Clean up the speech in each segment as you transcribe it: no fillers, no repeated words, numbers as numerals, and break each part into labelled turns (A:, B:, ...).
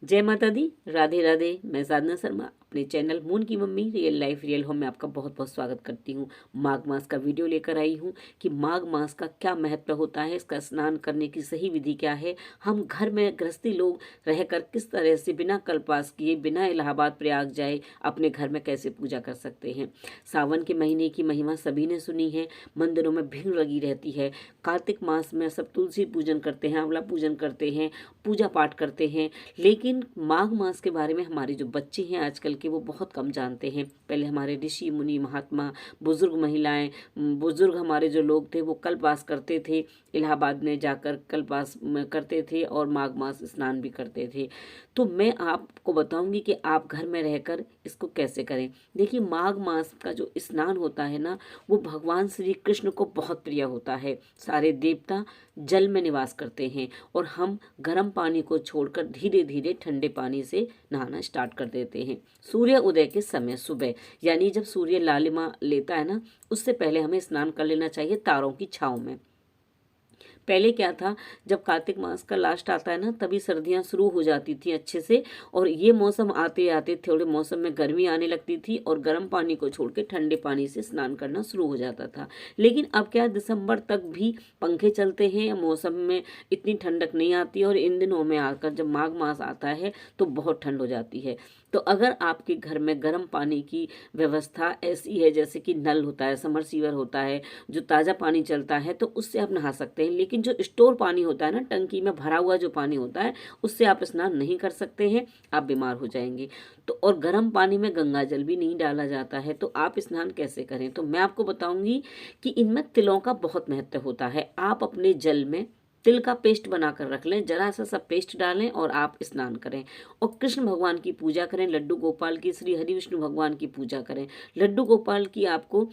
A: जय माता दी, राधे राधे। मैं साधना शर्मा अपने चैनल मून की mummy real life real home में आपका बहुत बहुत स्वागत करती हूँ। माघ मास का वीडियो लेकर आई हूँ कि माघ मास का क्या महत्व होता है, इसका स्नान करने की सही विधि क्या है, हम घर में गृहस्थी लोग रहकर किस तरह से बिना कल्पास किए, बिना इलाहाबाद प्रयाग जाए अपने घर में कैसे पूजा कर सकते हैं। सावन के महीने की महिमा सभी ने सुनी है, मंदिरों में भीड़ लगी रहती है। कार्तिक मास में सब तुलसी पूजन करते हैं, आंवला पूजन करते हैं, पूजा पाठ करते हैं। लेकिन माघ मास के बारे में हमारे जो बच्चे हैं आजकल के, वो बहुत कम जानते हैं। पहले हमारे ऋषि मुनि महात्मा, बुजुर्ग महिलाएं, बुजुर्ग हमारे जो लोग थे वो कल्पवास करते थे, इलाहाबाद में जाकर कल्पवास करते थे और माघ मास स्नान भी करते थे। तो मैं आपको बताऊंगी कि आप घर में रहकर इसको कैसे करें। देखिए, माघ मास का जो स्नान होता है ना, वो भगवान श्री कृष्ण को बहुत प्रिय होता है। सारे देवता जल में निवास करते हैं और हम गर्म पानी को छोड़कर धीरे धीरे ठंडे पानी से नहाना स्टार्ट कर देते हैं। सूर्य उदय के समय सुबह, यानी जब सूर्य लालिमा लेता है ना, उससे पहले हमें स्नान कर लेना चाहिए तारों की छांव में। पहले क्या था, जब कार्तिक मास का लास्ट आता है ना, तभी सर्दियां शुरू हो जाती थी अच्छे से, और ये मौसम आते आते थोड़े मौसम में गर्मी आने लगती थी और गर्म पानी को छोड़ के ठंडे पानी से स्नान करना शुरू हो जाता था। लेकिन अब क्या, दिसंबर तक भी पंखे चलते हैं, मौसम में इतनी ठंडक नहीं आती, और इन दिनों में आकर जब माघ मास आता है तो बहुत ठंड हो जाती है। तो अगर आपके घर में गर्म पानी की व्यवस्था ऐसी है, जैसे कि नल होता है, समरसीवर होता है, जो ताज़ा पानी चलता है, तो उससे आप नहा सकते हैं। लेकिन जो स्टोर पानी होता है ना, टंकी में भरा हुआ जो पानी होता है, उससे आप स्नान नहीं कर सकते हैं, आप बीमार हो जाएंगे। तो और गर्म पानी में गंगा जल भी नहीं डाला जाता है, तो आप स्नान कैसे करें। तो मैं आपको बताऊंगी कि इनमें तिलों का बहुत महत्व होता है। आप अपने जल में तिल का पेस्ट बनाकर रख लें, जरा सा सब पेस्ट डालें और आप स्नान करें और कृष्ण भगवान की पूजा करें, लड्डू गोपाल की, श्री हरि विष्णु भगवान की पूजा करें। लड्डू गोपाल की आपको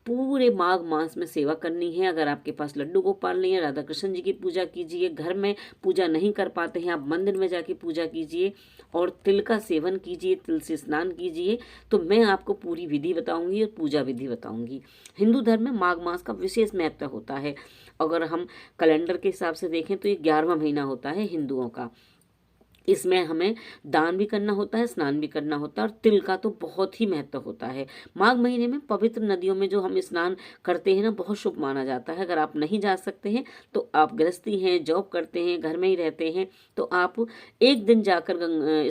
A: पूरे माघ मास में सेवा करनी है। अगर आपके पास लड्डू गोपाल नहीं है, राधा कृष्ण जी की पूजा कीजिए। घर में पूजा नहीं कर पाते हैं, आप मंदिर में जाके पूजा कीजिए और तिल का सेवन कीजिए, तिल से स्नान कीजिए। तो मैं आपको पूरी विधि बताऊंगी और पूजा विधि बताऊंगी। हिंदू धर्म में माघ मास का विशेष महत्व होता है। अगर हम कैलेंडर के हिसाब से देखें तो ये 11वां महीना होता है हिंदुओं का। इसमें हमें दान भी करना होता है, स्नान भी करना होता है, और तिल का तो बहुत ही महत्व होता है। माघ महीने में पवित्र नदियों में जो हम स्नान करते हैं ना, बहुत शुभ माना जाता है। अगर आप नहीं जा सकते हैं तो आप गृहस्थी हैं, जॉब करते हैं, घर में ही रहते हैं, तो आप एक दिन जाकर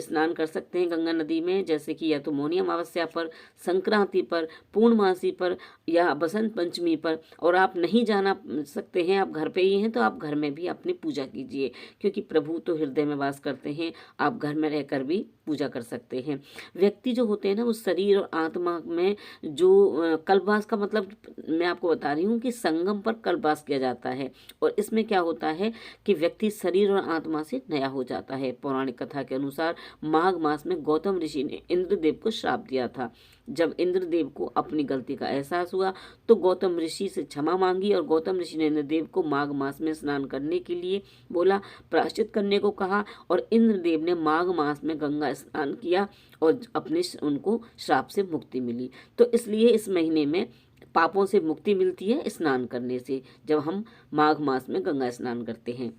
A: स्नान कर सकते हैं गंगा नदी में, जैसे कि या तो मौनी अमावस्या पर, संक्रांति पर, पूर्णमासी पर या बसंत पंचमी पर। और आप नहीं जाना सकते हैं, आप घर पे ही हैं, तो आप घर में भी अपनी पूजा कीजिए, क्योंकि प्रभु तो हृदय में वास करते हैं। आप घर में रहकर भी पूजा कर सकते हैं। व्यक्ति जो होते हैं ना, वो शरीर और आत्मा में जो कल्पवास का मतलब मैं आपको बता रही हूँ कि संगम पर कल्पवास किया जाता है। और इसमें क्या होता है कि व्यक्ति शरीर और आत्मा से नया हो जाता है। पौराणिक कथा के अनुसार माघ मास में गौतम ऋषि ने इंद्रदेव को श्राप दिया था। जब इंद्रदेव को अपनी गलती का एहसास हुआ तो गौतम ऋषि से क्षमा मांगी, और गौतम ऋषि ने इंद्रदेव को माघ मास में स्नान करने के लिए बोला, प्रायश्चित करने को कहा, और इंद्रदेव ने माघ मास में गंगा स्नान किया और अपने उनको श्राप से मुक्ति मिली। तो इसलिए इस महीने में पापों से मुक्ति मिलती है स्नान करने से, जब हम माघ मास में गंगा स्नान करते हैं।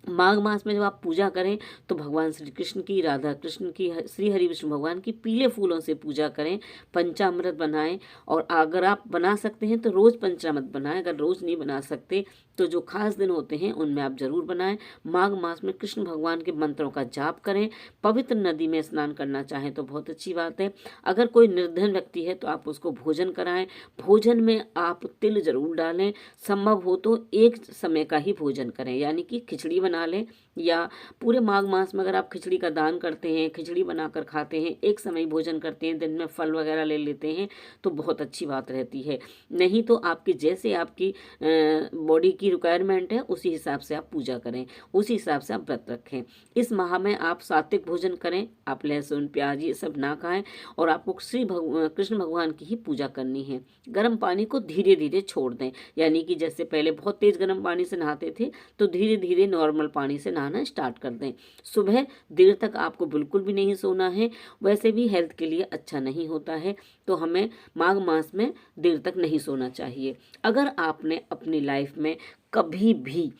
A: माघ मास में जब आप पूजा करें तो भगवान श्री कृष्ण की, राधा कृष्ण की, श्री हरि विष्णु भगवान की पीले फूलों से पूजा करें। पंचामृत बनाएं, और अगर आप बना सकते हैं तो रोज पंचामृत बनाएं। अगर रोज नहीं बना सकते तो जो खास दिन होते हैं उनमें आप जरूर बनाएं। माघ मास में कृष्ण भगवान के मंत्रों का जाप करें। पवित्र नदी में स्नान करना चाहें तो बहुत अच्छी बात है। अगर कोई निर्धन व्यक्ति है तो आप उसको भोजन कराएं। भोजन में आप तिल जरूर डालें। संभव हो तो एक समय का ही भोजन करें, यानी कि खिचड़ी बना लें, या पूरे माघ मास में अगर आप खिचड़ी का दान करते हैं, खिचड़ी बनाकर खाते हैं, एक समय भोजन करते हैं, दिन में फल वगैरह ले लेते हैं, तो बहुत अच्छी बात रहती है। नहीं तो आपकी जैसे आपकी बॉडी की रिक्वायरमेंट है उसी हिसाब से आप पूजा करें, उसी हिसाब से आप व्रत रखें। इस माह में आप सात्विक भोजन करें, आप लहसुन प्याज ये सब ना खाएं, और आपको कृष्ण भगवान की ही पूजा करनी है। गर्म पानी को धीरे धीरे छोड़ दें, यानी कि जैसे पहले बहुत तेज गर्म पानी से नहाते थे, तो धीरे धीरे नॉर्मल पानी से नहाना स्टार्ट कर दें। सुबह देर तक आपको बिल्कुल भी नहीं सोना है, वैसे भी हेल्थ के लिए अच्छा नहीं होता है, तो हमें माघ मास में देर तक नहीं सोना चाहिए। अगर आपने अपनी लाइफ में कभी भी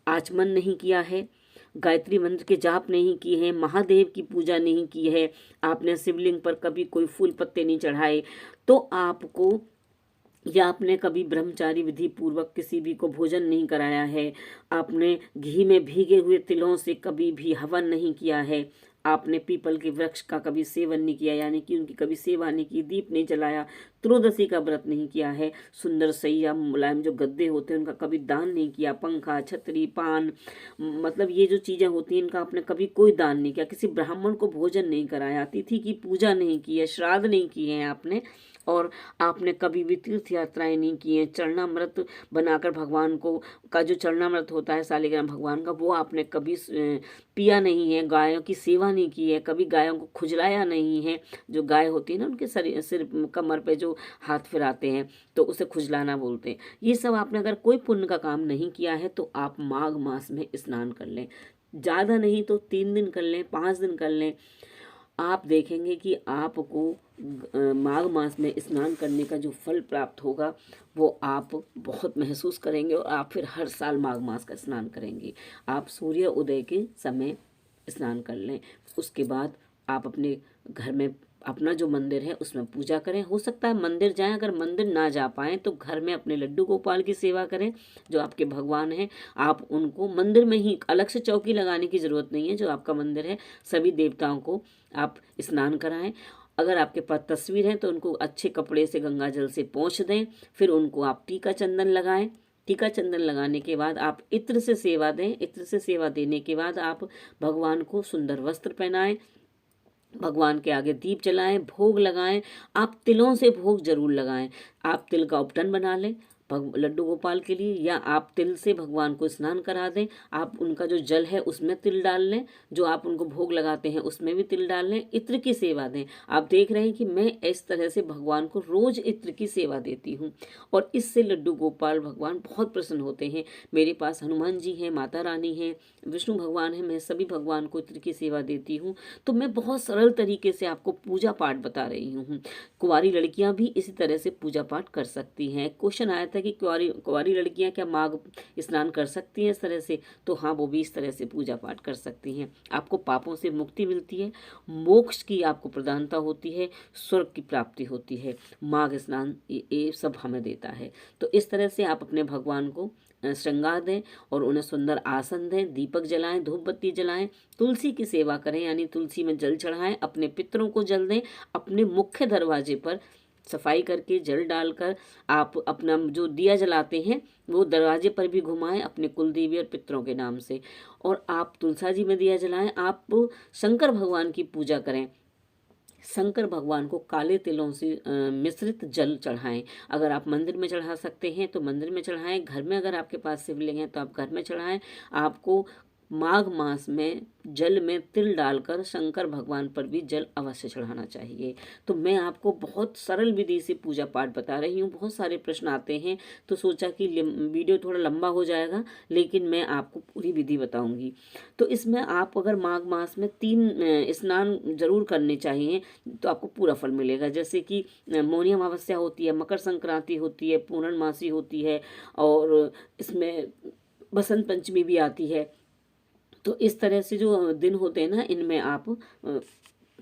A: आचमन नहीं किया है, गायत्री मंत्र के जाप नहीं किए हैं, महादेव की पूजा नहीं की है, आपने शिवलिंग पर कभी कोई फूल पत्ते नहीं चढ़ाए, तो आपको, या आपने कभी ब्रह्मचारी विधि पूर्वक किसी भी को भोजन नहीं कराया है, आपने घी में भीगे हुए तिलों से कभी भी हवन नहीं किया है, आपने पीपल के वृक्ष का कभी सेवन नहीं किया, यानी कि उनकी कभी सेवा नहीं की, दीप नहीं जलाया, त्रोदशी का व्रत नहीं किया है, सुंदर सैया मुलायम जो गद्दे होते हैं उनका कभी दान नहीं किया, पंखा, छतरी, पान, मतलब ये जो चीज़ें होती हैं इनका आपने कभी कोई दान नहीं किया, किसी ब्राह्मण को भोजन नहीं कराया, तिथि की पूजा नहीं की है, श्राद्ध नहीं किए हैं आपने, और आपने कभी भी तीर्थ यात्राएं नहीं की हैं, चरणामृत बनाकर भगवान को, का जो चरणामृत होता है शालिग्राम भगवान का, वो आपने कभी पिया नहीं है, गायों की सेवा नहीं की है, कभी गायों को खुजलाया नहीं है, जो गाय होती है ना उनके सिर कमर पे जो हाथ फिराते हैं तो उसे खुजलाना बोलते हैं। ये सब आपने अगर कोई पुण्य का काम नहीं किया है तो आप माघ मास में स्नान कर लें, ज़्यादा नहीं तो 3 दिन कर लें, 5 दिन कर लें, आप देखेंगे कि आपको माघ मास में स्नान करने का जो फल प्राप्त होगा वो आप बहुत महसूस करेंगे, और आप फिर हर साल माघ मास का स्नान करेंगे। आप सूर्य उदय के समय स्नान कर लें, उसके बाद आप अपने घर में अपना जो मंदिर है उसमें पूजा करें। हो सकता है मंदिर जाएं, अगर मंदिर ना जा पाएँ तो घर में अपने लड्डू गोपाल की सेवा करें, जो आपके भगवान हैं। आप उनको मंदिर में ही, अलग से चौकी लगाने की ज़रूरत नहीं है, जो आपका मंदिर है सभी देवताओं को आप स्नान कराएं। अगर आपके पास तस्वीर है तो उनको अच्छे कपड़े से गंगा जल से पोंछ दें, फिर उनको आप टीका चंदन लगाएं। टीका चंदन लगाने के बाद आप इत्र से सेवा दें। इत्र से सेवा देने के बाद आप भगवान को सुंदर वस्त्र पहनाएं, भगवान के आगे दीप जलाएं, भोग लगाएं। आप तिलों से भोग जरूर लगाएं। आप तिल का उपटन बना लें लड्डू गोपाल के लिए, या आप तिल से भगवान को स्नान करा दें। आप उनका जो जल है उसमें तिल डाल लें, जो आप उनको भोग लगाते हैं उसमें भी तिल डाल लें, इत्र की सेवा दें। आप देख रहे हैं कि मैं इस तरह से भगवान को रोज इत्र की सेवा देती हूँ, और इससे लड्डू गोपाल भगवान बहुत प्रसन्न होते हैं। मेरे पास हनुमान जी हैं, माता रानी हैं, विष्णु भगवान हैं, मैं सभी भगवान को इत्र की सेवा देती हूँ। तो मैं बहुत सरल तरीके से आपको पूजा पाठ बता रही हूँ। कुंवारी लड़कियां भी इसी तरह से पूजा पाठ कर सकती हैं। क्वेश्चन आया था कि कुंवारी लड़कियां क्या माघ स्नान कर सकती हैं इस तरह से, तो हाँ, वो भी इस तरह से पूजा पाठ कर सकती हैं। आपको पापों से मुक्ति मिलती है, मोक्ष की आपको प्रधानता होती है, स्वर्ग की प्राप्ति होती है। माघ स्नान ये सब हमें देता है। तो इस तरह से आप अपने भगवान को श्रृंगार दें और उन्हें सुंदर आसन दें, दीपक जलाएं, धूप बत्ती जलाएं, तुलसी की सेवा करें, यानी तुलसी में जल चढ़ाएं, अपने पितरों को जल दें, अपने मुख्य दरवाजे पर सफाई करके जल डालकर आप अपना जो दिया जलाते हैं वो दरवाजे पर भी घुमाएं अपने कुलदेवी और पितरों के नाम से, और आप तुलसा जी में दिया जलाएं। आप शंकर भगवान की पूजा करें, शंकर भगवान को काले तिलों से मिश्रित जल चढ़ाएं। अगर आप मंदिर में चढ़ा सकते हैं तो मंदिर में चढ़ाएं, घर में अगर आपके पास शिवलिंग है तो आप घर में चढ़ाएं। आपको माघ मास में जल में तिल डालकर शंकर भगवान पर भी जल अवश्य चढ़ाना चाहिए। तो मैं आपको बहुत सरल विधि से पूजा पाठ बता रही हूँ। बहुत सारे प्रश्न आते हैं तो सोचा कि वीडियो थोड़ा लंबा हो जाएगा, लेकिन मैं आपको पूरी विधि बताऊंगी। तो इसमें आप अगर माघ मास में 3 स्नान जरूर करने चाहिए तो आपको पूरा फल मिलेगा। जैसे कि मौनी अमावस्या होती है, मकर संक्रांति होती है, पूर्णमासी होती है, और इसमें बसंत पंचमी भी आती है। तो इस तरह से जो दिन होते हैं ना, इनमें आप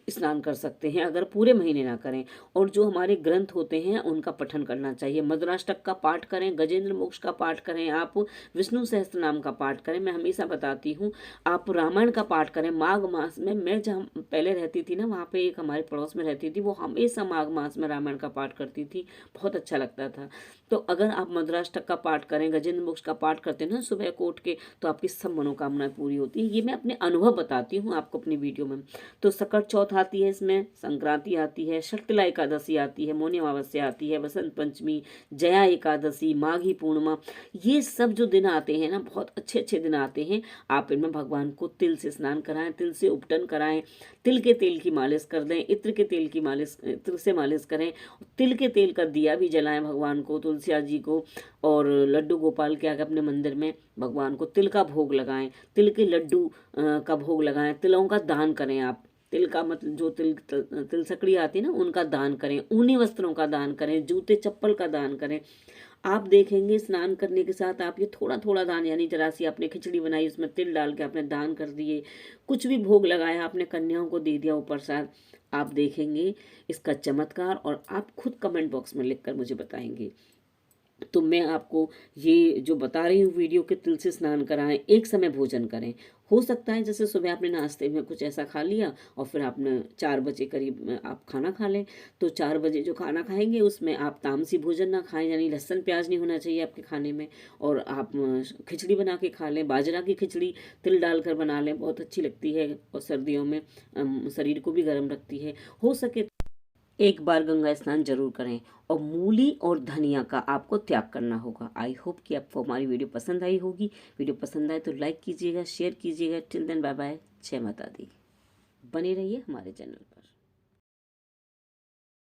A: स्नान कर सकते हैं, अगर पूरे महीने ना करें। और जो हमारे ग्रंथ होते हैं उनका पठन करना चाहिए। मधुराष्टक का पाठ करें, गजेंद्र मोक्ष का पाठ करें, आप विष्णु सहस्त्र नाम का पाठ करें। मैं हमेशा बताती हूँ आप रामायण का पाठ करें माघ मास में। मैं जहाँ पहले रहती थी ना, वहाँ पे एक हमारे पड़ोस में रहती थी, वो हमेशा माघ मास में रामायण का पाठ करती थी, बहुत अच्छा लगता था। तो अगर आप मधुराष्टक का पाठ करें, गजेंद्र मोक्ष का पाठ करते हैं ना सुबह को उठ के, तो आपकी सब मनोकामनाएं पूरी होती है। ये मैं अपने अनुभव बताती हूँ आपको अपनी वीडियो में। तो सकट चौथ आती है, इसमें संक्रांति आती है, शक्तिला एकादशी आती है, मौनी अमावस्या आती है, बसंत पंचमी, जया एकादशी, माघी पूर्णिमा, ये सब जो दिन आते हैं ना, बहुत अच्छे अच्छे दिन आते हैं। आप इनमें भगवान को तिल से स्नान कराएं, तिल से उपटन कराएं, तिल के तेल की मालिश कर दें, इत्र के तेल की मालिश, इत्र से मालिश करें, तिल के तेल का दिया भी जलाएं भगवान को, तुलसिया जी को, और लड्डू गोपाल के आगे अपने मंदिर में भगवान को तिल का भोग लगाएं, तिल के लड्डू का भोग लगाएं, तिलों का दान करें। आप तिल का मतलब जो तिल सकड़ी आती है ना, उनका दान करें, ऊनी वस्त्रों का दान करें, जूते चप्पल का दान करें। आप देखेंगे स्नान करने के साथ आप ये थोड़ा थोड़ा दान, यानी जरा सी आपने खिचड़ी बनाई उसमें तिल डाल के आपने दान कर दिए, कुछ भी भोग लगाया आपने कन्याओं को दे दिया ऊपर साथ, आप देखेंगे इसका चमत्कार और आप खुद कमेंट बॉक्स में लिखकर मुझे बताएंगे। तो मैं आपको ये जो बता रही हूँ वीडियो के, तिल से स्नान कराएं, एक समय भोजन करें। हो सकता है जैसे सुबह आपने नाश्ते में कुछ ऐसा खा लिया और फिर आपने 4 बजे करीब आप खाना खा लें, तो 4 बजे जो खाना खाएंगे उसमें आप तामसी भोजन ना खाएं, यानी लहसुन प्याज नहीं होना चाहिए आपके खाने में, और आप खिचड़ी बना के खा लें, बाजरा की खिचड़ी तिल डालकर बना लें, बहुत अच्छी लगती है और सर्दियों में शरीर को भी गर्म रखती है। हो सके एक बार गंगा स्नान जरूर करें, और मूली और धनिया का आपको त्याग करना होगा। आई होप कि आपको हमारी वीडियो पसंद आई होगी। वीडियो पसंद आए तो लाइक कीजिएगा, शेयर कीजिएगा। टिल देन बाय बाय, जय माता दी। बने रहिए हमारे चैनल पर।